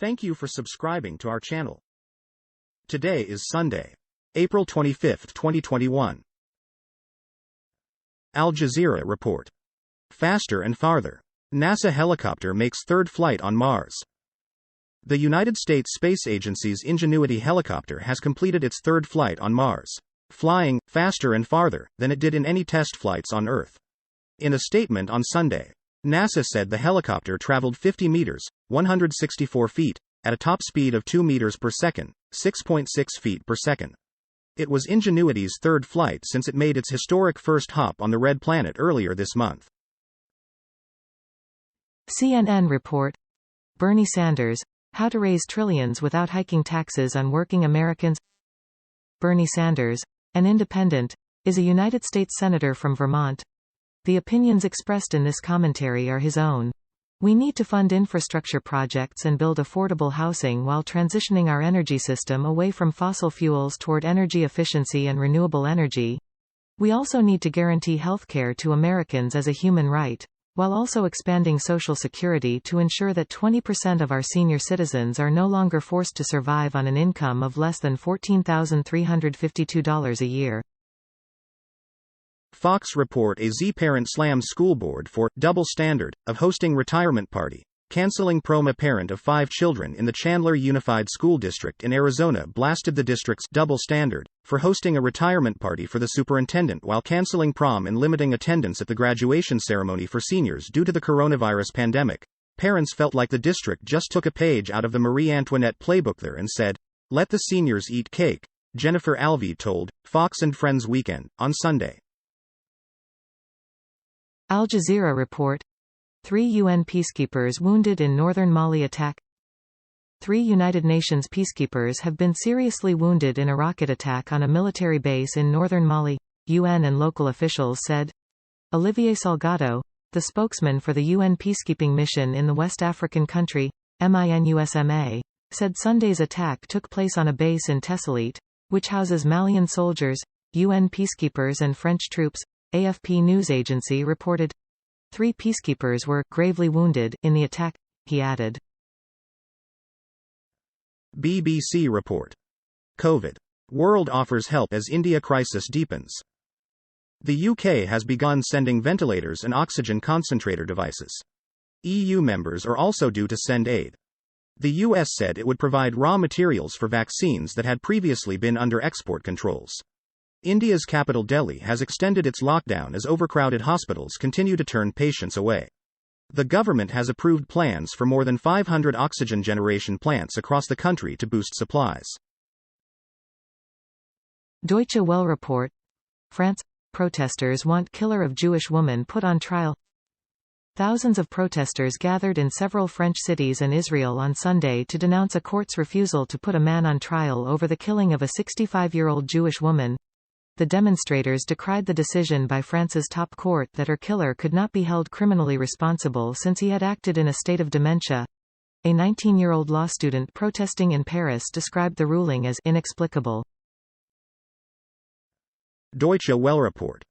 Thank you for subscribing to our channel. Today is Sunday, April 25, 2021. Al Jazeera report. Faster and farther. NASA helicopter makes third flight on Mars. The United States Space Agency's Ingenuity helicopter has completed its third flight on Mars, flying faster and farther than it did in any test flights on Earth. In a statement on Sunday, NASA said the helicopter traveled 50 meters, 164 feet, at a top speed of 2 meters per second, 6.6 feet per second. It was Ingenuity's third flight since it made its historic first hop on the Red Planet earlier this month. CNN report. Bernie Sanders, how to raise trillions without hiking taxes on working Americans. Bernie Sanders, an independent, is a United States Senator from Vermont. The opinions expressed in this commentary are his own. We need to fund infrastructure projects and build affordable housing while transitioning our energy system away from fossil fuels toward energy efficiency and renewable energy. We also need to guarantee health care to Americans as a human right, while also expanding Social Security to ensure that 20% of our senior citizens are no longer forced to survive on an income of less than $14,352 a year. Fox report. A Z parent slams school board for double standard of hosting retirement party, canceling prom. A parent of 5 children in the Chandler Unified School District in Arizona blasted the district's double standard for hosting a retirement party for the superintendent while canceling prom and limiting attendance at the graduation ceremony for seniors due to the coronavirus pandemic. Parents felt like the district just took a page out of the Marie Antoinette playbook there and said, "Let the seniors eat cake," Jennifer Alvey told Fox and Friends Weekend on Sunday. Al Jazeera report. 3 UN peacekeepers wounded in northern Mali attack. 3 United Nations peacekeepers have been seriously wounded in a rocket attack on a military base in northern Mali, UN and local officials said. Olivier Salgado, the spokesman for the UN peacekeeping mission in the West African country, MINUSMA, said Sunday's attack took place on a base in Tessalit, which houses Malian soldiers, UN peacekeepers and French troops. AFP news agency reported. 3 peacekeepers were gravely wounded in the attack, he added. BBC report. COVID. World offers help as India crisis deepens. The UK has begun sending ventilators and oxygen concentrator devices. EU members are also due to send aid. The US said it would provide raw materials for vaccines that had previously been under export controls. India's capital Delhi has extended its lockdown as overcrowded hospitals continue to turn patients away. The government has approved plans for more than 500 oxygen generation plants across the country to boost supplies. Deutsche Welle report. France. Protesters want killer of Jewish woman put on trial. Thousands of protesters gathered in several French cities and Israel on Sunday to denounce a court's refusal to put a man on trial over the killing of a 65-year-old Jewish woman. The demonstrators decried the decision by France's top court that her killer could not be held criminally responsible since he had acted in a state of dementia. A 19-year-old law student protesting in Paris described the ruling as inexplicable. Deutsche Welle report.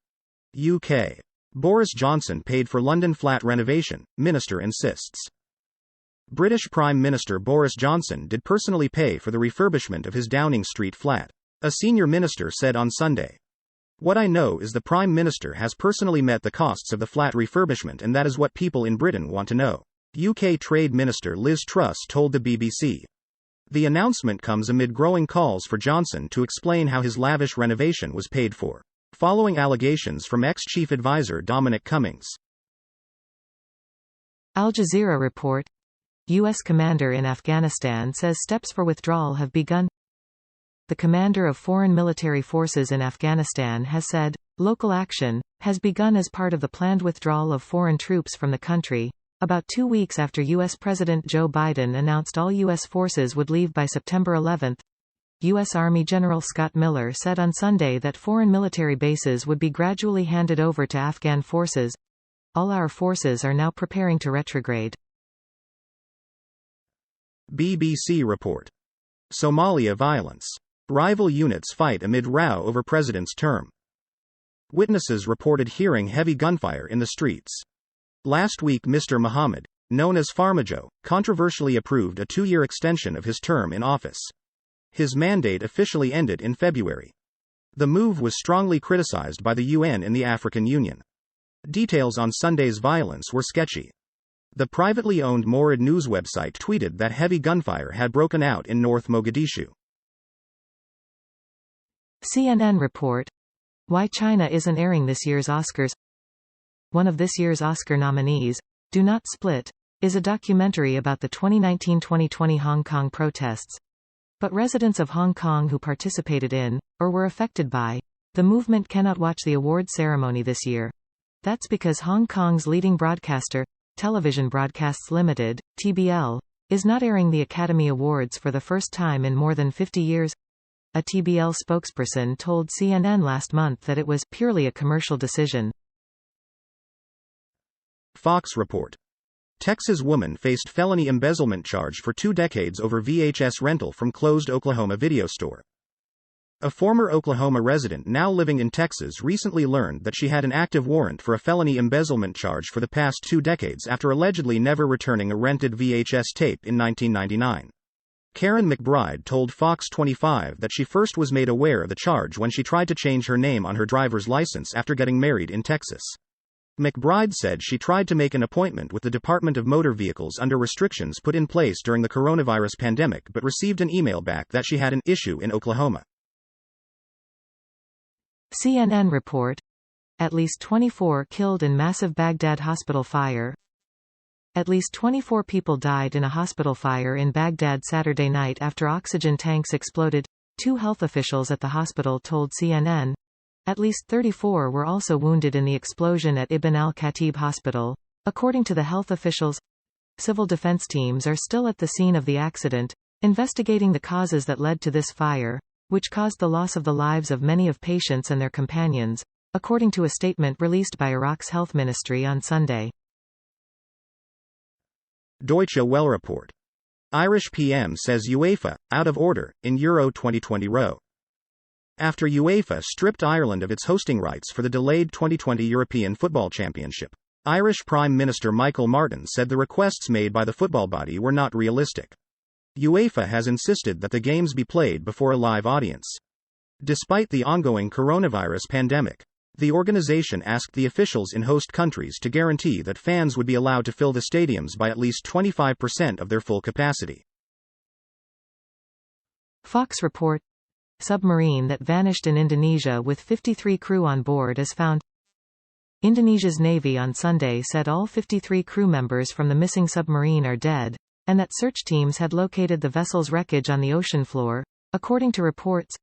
UK. Boris Johnson paid for London flat renovation, minister insists. British Prime Minister Boris Johnson did personally pay for the refurbishment of his Downing Street flat, a senior minister said on Sunday. "What I know is the Prime Minister has personally met the costs of the flat refurbishment, and that is what people in Britain want to know," UK Trade Minister Liz Truss told the BBC. The announcement comes amid growing calls for Johnson to explain how his lavish renovation was paid for, following allegations from ex-chief advisor Dominic Cummings. Al Jazeera report. U.S. commander in Afghanistan says steps for withdrawal have begun. The commander of foreign military forces in Afghanistan has said, local action has begun as part of the planned withdrawal of foreign troops from the country, about 2 weeks after U.S. President Joe Biden announced all U.S. forces would leave by September 11. U.S. Army General Scott Miller said on Sunday that foreign military bases would be gradually handed over to Afghan forces. All our forces are now preparing to retrograde. BBC report. Somalia violence. Rival units fight amid row over president's term. Witnesses reported hearing heavy gunfire in the streets. Last week Mr. Mohammed, known as Farmajo, controversially approved a 2-year extension of his term in office. His mandate officially ended in February. The move was strongly criticized by the UN and the African Union. Details on Sunday's violence were sketchy. The privately owned Morid news website tweeted that heavy gunfire had broken out in North Mogadishu. CNN report. Why China isn't airing this year's Oscars. One of this year's Oscar nominees, Do Not Split, is a documentary about the 2019-2020 Hong Kong protests. But residents of Hong Kong who participated in, or were affected by, the movement cannot watch the award ceremony this year. That's because Hong Kong's leading broadcaster, Television Broadcasts Limited, TBL, is not airing the Academy Awards for the first time in more than 50 years. A TBL spokesperson told CNN last month that it was purely a commercial decision. Fox report. Texas woman faced felony embezzlement charge for 2 decades over VHS rental from closed Oklahoma video store. A former Oklahoma resident now living in Texas recently learned that she had an active warrant for a felony embezzlement charge for the past 2 decades after allegedly never returning a rented VHS tape in 1999. Karen McBride told Fox 25 that she first was made aware of the charge when she tried to change her name on her driver's license after getting married in Texas. McBride said she tried to make an appointment with the Department of Motor Vehicles under restrictions put in place during the coronavirus pandemic but received an email back that she had an issue in Oklahoma. CNN report. At least 24 killed in massive Baghdad hospital fire. At least 24 people died in a hospital fire in Baghdad Saturday night after oxygen tanks exploded, 2 health officials at the hospital told CNN. At least 34 were also wounded in the explosion at Ibn al-Khatib Hospital, according to the health officials. Civil defense teams are still at the scene of the accident, investigating the causes that led to this fire, which caused the loss of the lives of many of patients and their companions, according to a statement released by Iraq's health ministry on Sunday. Deutsche Welle report. Irish PM says Uefa, out of order, in Euro 2020 row. After Uefa stripped Ireland of its hosting rights for the delayed 2020 European Football Championship, Irish Prime Minister Michael Martin said the requests made by the football body were not realistic. Uefa has insisted that the games be played before a live audience. Despite the ongoing coronavirus pandemic, the organization asked the officials in host countries to guarantee that fans would be allowed to fill the stadiums by at least 25% of their full capacity. Fox report. Submarine that vanished in Indonesia with 53 crew on board is found. Indonesia's Navy on Sunday said all 53 crew members from the missing submarine are dead, and that search teams had located the vessel's wreckage on the ocean floor, according to reports.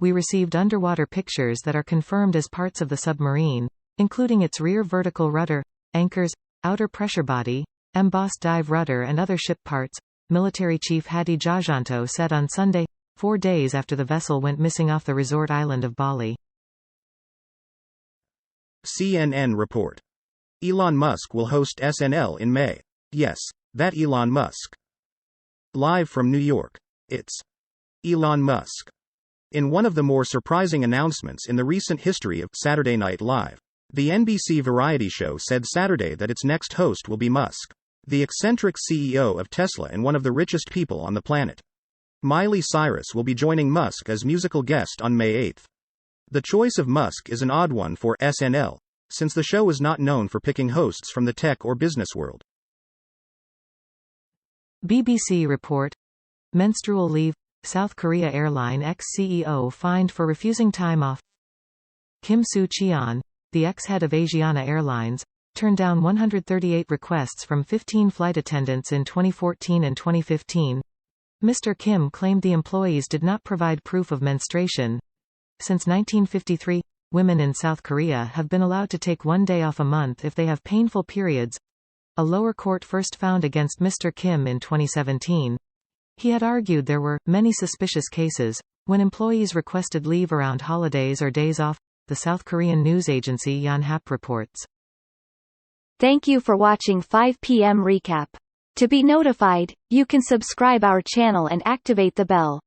We received underwater pictures that are confirmed as parts of the submarine, including its rear vertical rudder, anchors, outer pressure body, embossed dive rudder and other ship parts, Military Chief Hadi Jajanto said on Sunday, 4 days after the vessel went missing off the resort island of Bali. CNN report. Elon Musk will host SNL in May. Yes, that Elon Musk. Live from New York. It's Elon Musk. In one of the more surprising announcements in the recent history of Saturday Night Live, the NBC variety show said Saturday that its next host will be Musk, the eccentric CEO of Tesla and one of the richest people on the planet. Miley Cyrus will be joining Musk as musical guest on May 8. The choice of Musk is an odd one for SNL, since the show is not known for picking hosts from the tech or business world. BBC report. Menstrual leave. South Korea airline ex-CEO fined for refusing time off. Kim Soo-cheon, the ex-head of Asiana Airlines, turned down 138 requests from 15 flight attendants in 2014 and 2015. Mr. Kim claimed the employees did not provide proof of menstruation. Since 1953, women in South Korea have been allowed to take 1 day off a month if they have painful periods. A lower court first found against Mr. Kim in 2017. He had argued there were many suspicious cases when employees requested leave around holidays or days off, the South Korean news agency Yonhap reports. Thank you for watching 5 p.m. recap. To be notified, you can subscribe our channel and activate the bell.